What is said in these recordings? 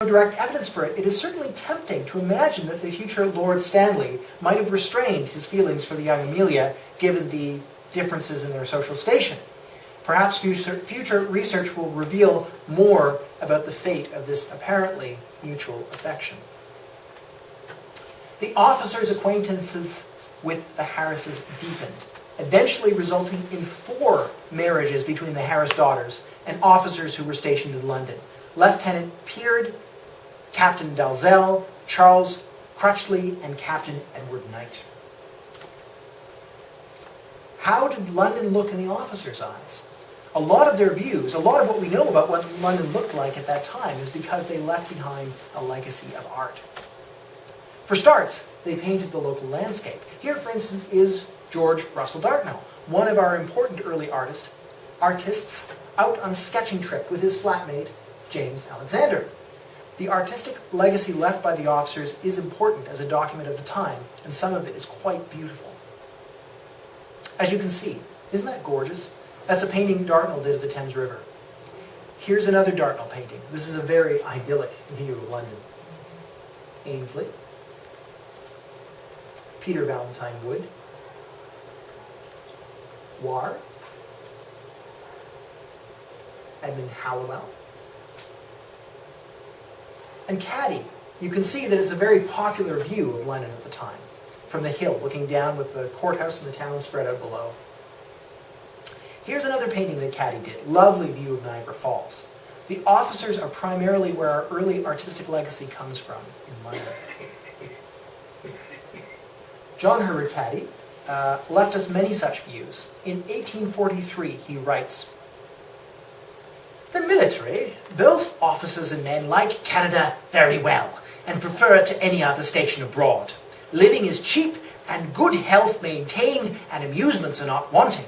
no direct evidence for it, it is certainly tempting to imagine that the future Lord Stanley might have restrained his feelings for the young Amelia, given the differences in their social station. Perhaps future research will reveal more about the fate of this apparently mutual affection. The officers' acquaintances with the Harrises deepened, eventually resulting in 4 marriages between the Harris daughters and officers who were stationed in London. Lieutenant Peard, Captain Dalzell, Charles Crutchley, and Captain Edward Knight. How did London look in the officers' eyes? A lot of their views, a lot of what we know about what London looked like at that time is because they left behind a legacy of art. For starts, they painted the local landscape. Here, for instance, is George Russell Dartnell, one of our important early artists out on a sketching trip with his flatmate, James Alexander. The artistic legacy left by the officers is important as a document of the time, and some of it is quite beautiful. As you can see, isn't that gorgeous? That's a painting Dartnell did of the Thames River. Here's another Dartnell painting. This is a very idyllic view of London. Ainsley, Peter Valentine Wood, War, Edmund Hallowell, and Caddy. You can see that it's a very popular view of London at the time, from the hill, looking down with the courthouse and the town spread out below. Here's another painting that Caddy did. Lovely view of Niagara Falls. The officers are primarily where our early artistic legacy comes from in London. John Herbert Caddy left us many such views. In 1843, he writes, "The military, both officers and men, like Canada very well, and prefer it to any other station abroad. Living is cheap, and good health maintained, and amusements are not wanting.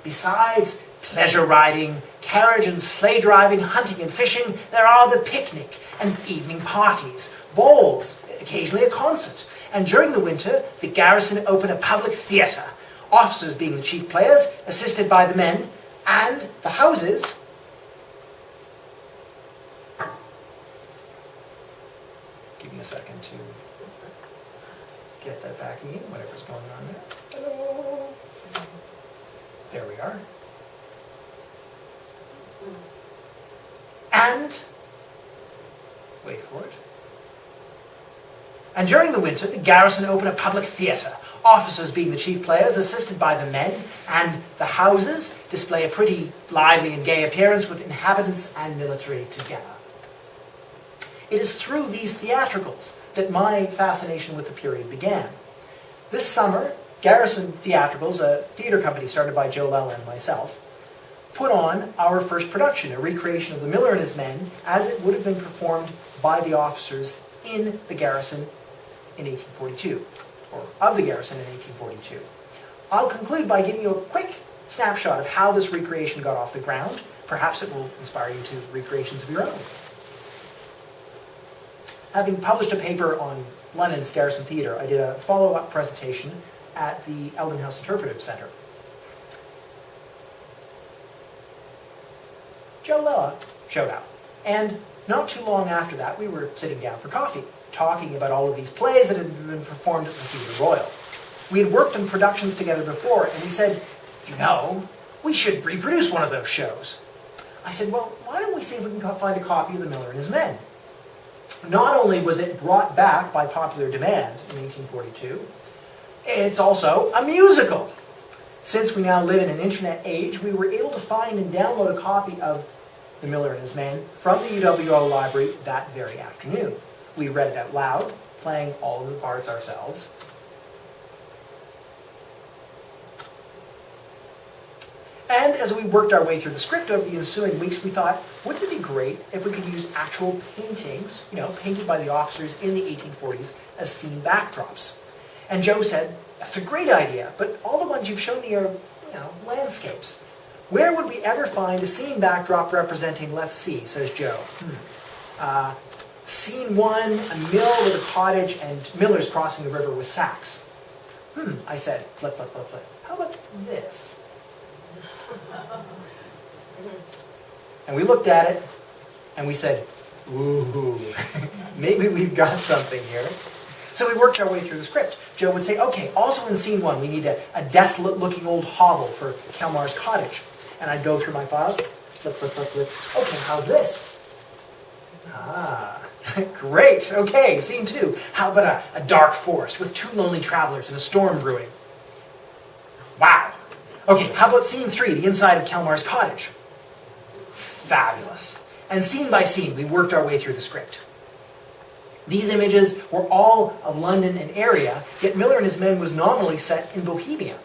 Besides pleasure riding, carriage and sleigh driving, hunting and fishing, there are the picnic and evening parties, balls, occasionally a concert, and during the winter the garrison open a public theatre, officers being the chief players, assisted by the men, and the houses..." Give me a second to get that back in, whatever's going on there. Hello. There we are. And, wait for it. "And during the winter, the garrison open a public theatre, officers being the chief players, assisted by the men, and the houses display a pretty lively and gay appearance with inhabitants and military together." It is through these theatricals that my fascination with the period began. This summer, Garrison Theatricals, a theatre company started by Joe Lella and myself, put on our first production, a recreation of The Miller and His Men, as it would have been performed by the officers in the garrison in 1842, or of the garrison in 1842. I'll conclude by giving you a quick snapshot of how this recreation got off the ground. Perhaps it will inspire you to recreations of your own. Having published a paper on London's Garrison Theatre, I did a follow-up presentation at the Eldon House Interpretive Centre. Joe Lella showed up, and not too long after that we were sitting down for coffee, talking about all of these plays that had been performed at the Theatre Royal. We had worked on productions together before, and we said, "You know, we should reproduce one of those shows." I said, "Well, why don't we see if we can find a copy of The Miller and His Men?" Not only was it brought back by popular demand in 1842, it's also a musical. Since we now live in an internet age, we were able to find and download a copy of The Miller and His Men from the UWO library that very afternoon. We read it out loud, playing all of the parts ourselves. And as we worked our way through the script over the ensuing weeks, we thought, wouldn't it be great if we could use actual paintings, painted by the officers in the 1840s as scene backdrops? And Joe said, "That's a great idea, but all the ones you've shown me are, landscapes. Where would we ever find a scene backdrop representing, let's see," says Joe. Scene 1, a mill with a cottage and millers crossing the river with sacks. I said, flip, flip, flip, flip. How about this? And we looked at it, and we said, Ooh, maybe we've got something here. So we worked our way through the script. Joe would say, okay, also in scene 1, we need a desolate-looking old hovel for Kelmar's cottage. And I'd go through my files, flip. Okay, how's this? Ah, great. Okay, scene 2. How about a dark forest with 2 lonely travelers and a storm brewing? Wow. Okay, how about scene 3, the inside of Kelmar's cottage? Fabulous. And scene by scene, we worked our way through the script. These images were all of London and area, yet Miller and his men was nominally set in Bohemia.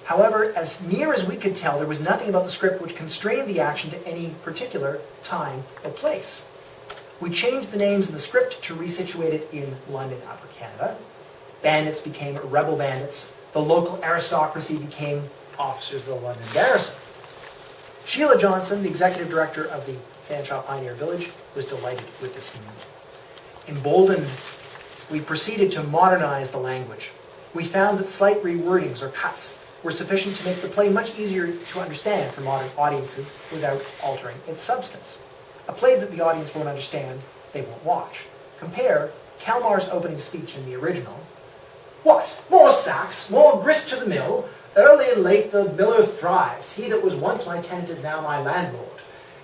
However, as near as we could tell, there was nothing about the script which constrained the action to any particular time or place. We changed the names in the script to resituate it in London, Upper Canada. Bandits became rebel bandits. The local aristocracy became officers of the London garrison. Sheila Johnson, the executive director of the Fanshawe Pioneer Village, was delighted with this move. Emboldened, we proceeded to modernize the language. We found that slight rewordings or cuts were sufficient to make the play much easier to understand for modern audiences without altering its substance. A play that the audience won't understand, they won't watch. Compare Kelmar's opening speech in the original. What? More sacks, more grist to the mill. Early and late the miller thrives. He that was once my tenant is now my landlord.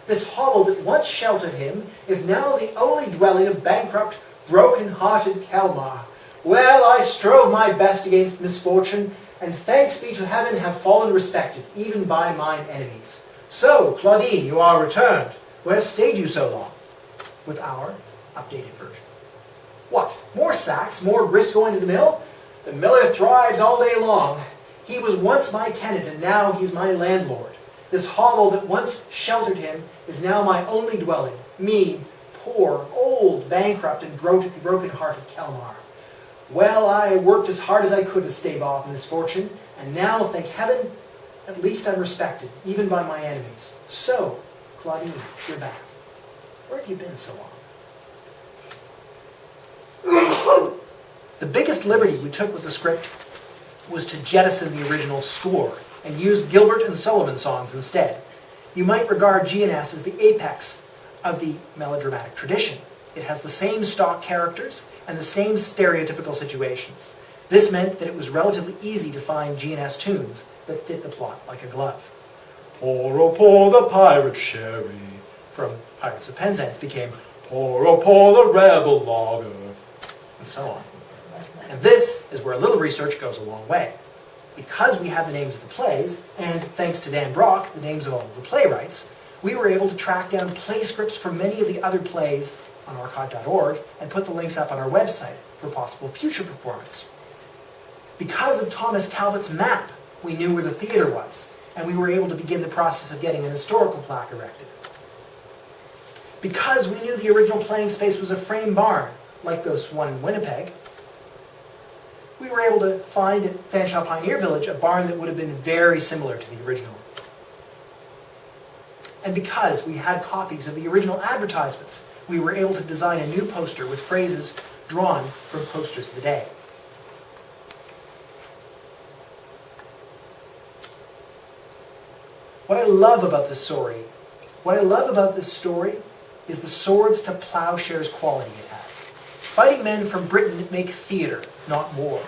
This hovel that once sheltered him is now the only dwelling of bankrupt, broken-hearted Kelmar. Well, I strove my best against misfortune, and thanks be to heaven have fallen respected, even by mine enemies. So, Claudine, you are returned. Where stayed you so long? With our updated version. What? More sacks, more grist going to the mill? The miller thrives all day long. He was once my tenant, and now he's my landlord. This hovel that once sheltered him is now my only dwelling. Me, poor, old, bankrupt, and broken-hearted Kelmar. Well, I worked as hard as I could to stave off misfortune, and now, thank heaven, at least I'm respected, even by my enemies. So, Claudine, you're back. Where have you been so long? The biggest liberty we took with the script was to jettison the original score and use Gilbert and Sullivan songs instead. You might regard G&S as the apex of the melodramatic tradition. It has the same stock characters and the same stereotypical situations. This meant that it was relatively easy to find G&S tunes that fit the plot like a glove. Pour, oh, pour the pirate sherry from Pirates of Penzance became Pour, oh, pour the rebel lager, and so on. And this is where a little research goes a long way. Because we had the names of the plays, and thanks to Dan Brock, the names of all of the playwrights, we were able to track down play scripts for many of the other plays on archive.org and put the links up on our website for possible future performance. Because of Thomas Talbot's map, we knew where the theatre was, and we were able to begin the process of getting an historical plaque erected. Because we knew the original playing space was a frame barn, like Ghost 1 in Winnipeg, we were able to find at Fanshawe Pioneer Village a barn that would have been very similar to the original. And because we had copies of the original advertisements, we were able to design a new poster with phrases drawn from posters of the day. What I love about this story is the swords to plowshares quality it has. Fighting men from Britain make theatre, not war.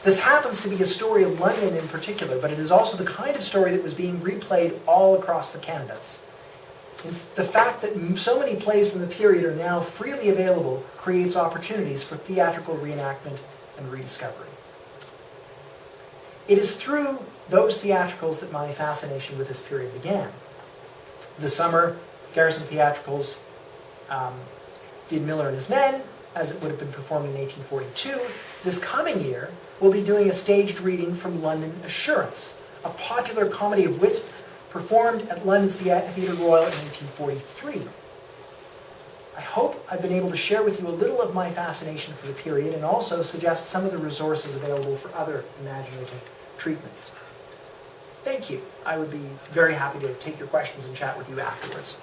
This happens to be a story of London in particular, but it is also the kind of story that was being replayed all across the Canadas. And the fact that so many plays from the period are now freely available creates opportunities for theatrical reenactment and rediscovery. It is through those theatricals that my fascination with this period began. This summer, Garrison Theatricals did Miller and His Men, as it would have been performed in 1842. This coming year, we'll be doing a staged reading from London Assurance, a popular comedy of wit performed at London's Theatre Royal in 1843. I hope I've been able to share with you a little of my fascination for the period and also suggest some of the resources available for other imaginative treatments. Thank you. I would be very happy to take your questions and chat with you afterwards.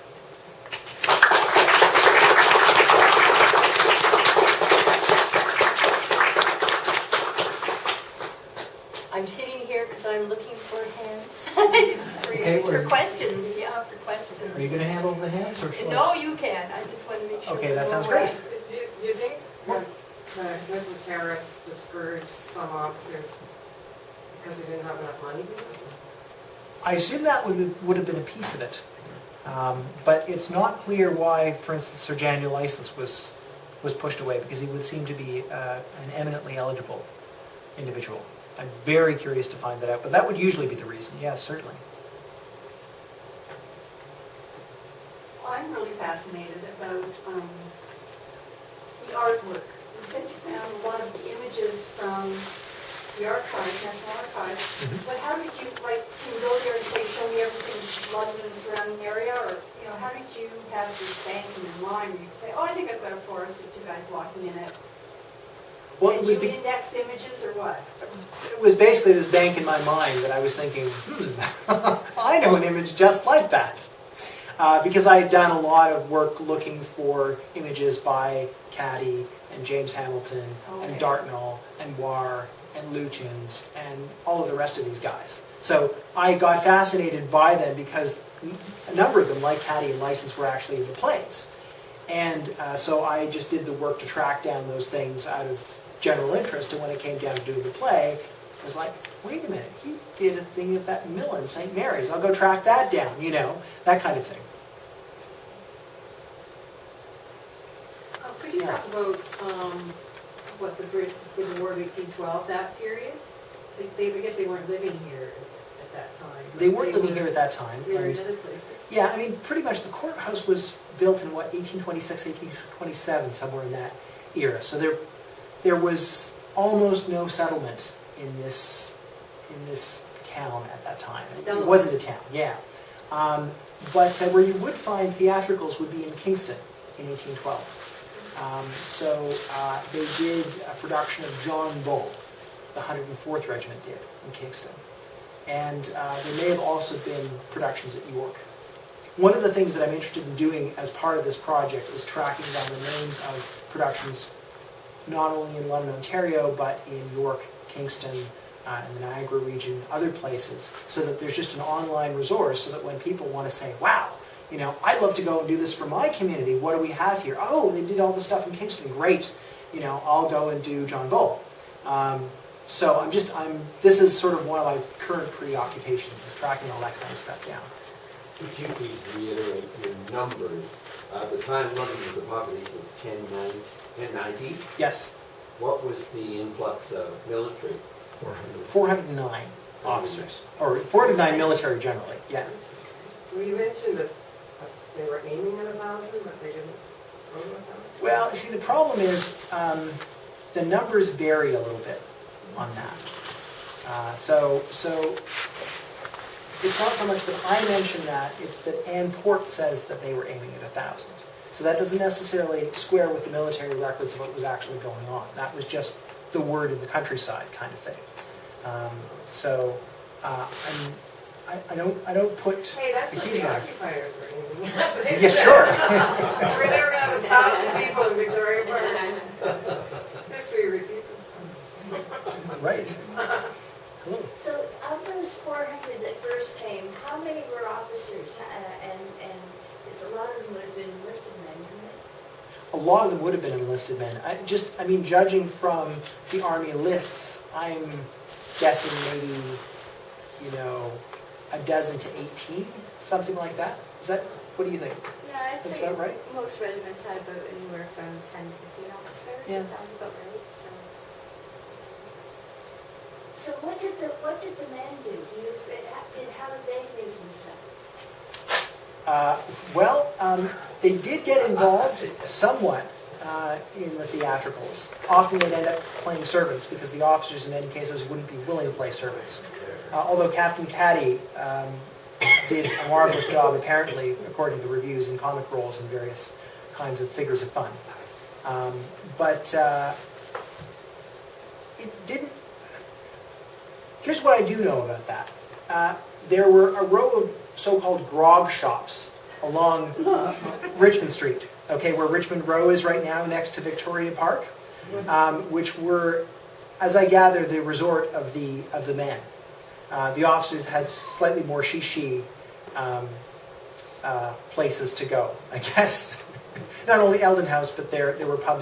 I'm sitting here because I'm looking for hands. For Okay, For questions, yeah, for questions. Are you going to handle the hands or shall I? No, you can. I just want to make sure. Okay, that we sounds know great. what- Do you think that Mrs. Harris discouraged some officers because they didn't have enough money? I assume that would have been a piece of it. But it's not clear why, for instance, Sir Daniel Iceless was pushed away, because he would seem to be an eminently eligible individual. I'm very curious to find that out, but that would usually be the reason. Yes, certainly. I'm really fascinated about the artwork. You said you found a lot of the images from the archives, National Archives. But how did you, like, can you go there and say, show me everything in London and the surrounding area? Or, you know, how did you have this bank in your mind where you could say, oh, I think I've got a forest with you guys walking in it? Well, Did you index images or what? it was basically this bank in my mind that I was thinking, I know an image just like that. Because I had done a lot of work looking for images by Caddy and James Hamilton and Dartnell and War and Lutyens and all of the rest of these guys. So I got fascinated by them because a number of them, like Caddy and License, were actually in the plays. And so I just did the work to track down those things out of general interest, and when it came down to doing the play, I was like, wait a minute, he did a thing of that mill in St. Mary's, I'll go track that down, you know, that kind of thing. Could you talk about what the War of 1812, that period? I guess they weren't living here at that time. They weren't living here at that time. They were in and, other places. yeah, I mean, pretty much the courthouse was built in, what, 1826, 1827, somewhere in that era. So there was almost no settlement in this town at that time. It wasn't a town, yeah. But where you would find theatricals would be in Kingston in 1812. So they did a production of John Bull, the 104th Regiment did in Kingston. And there may have also been productions at York. One of the things that I'm interested in doing as part of this project is tracking down the names of productions not only in London, Ontario, but in York, Kingston, in the Niagara region, other places, so that there's just an online resource so that when people want to say, wow, you know, I'd love to go and do this for my community, what do we have here? Oh, they did all this stuff in Kingston, great. You know, I'll go and do John Bull. So this is sort of one of my current preoccupations, is tracking all that kind of stuff down. Could you please reiterate your numbers? At the time, London was a population of 1090. Yes. What was the influx of military? 409 officers, or 409 military generally, yeah. Well, you mentioned that they were aiming at 1,000, but they didn't go to 1,000? Well, see, the problem is the numbers vary a little bit on that. So it's not so much that I mention that, it's that Ann Port says that they were aiming at 1,000. So that doesn't necessarily square with the military records of what was actually going on. That was just the word in the countryside kind of thing. I don't put Hey, that's a what huge the amount. occupiers were aiming at. Yeah, sure. We're never going to have 1,000 people in Victoria Park. History repeats itself. Right. Hello. So of those 400 that first came, how many were officers? And because a lot of them would have been enlisted men, wouldn't they? A lot of them would have been enlisted men. I mean, judging from the Army lists, I'm guessing maybe, you know, a dozen to 18, something like that. Is that, what do you think? Yeah, I'd That's say about right? most regiments had about anywhere from 10 to 15 officers. Yeah. That sounds about right. So what did the men do? How did they use themselves? They did get involved somewhat in the theatricals. Often they'd end up playing servants because the officers in many cases wouldn't be willing to play servants. Although Captain Caddy did a marvelous job, apparently, according to the reviews, in comic roles and various kinds of figures of fun. It didn't. Here's what I do know about that. There were a row of so-called grog shops along Richmond Street, okay, where Richmond Row is right now next to Victoria Park, which were, as I gather, the resort of the men. the officers had slightly more places to go, I guess. Not only Eldon House, but there were pubs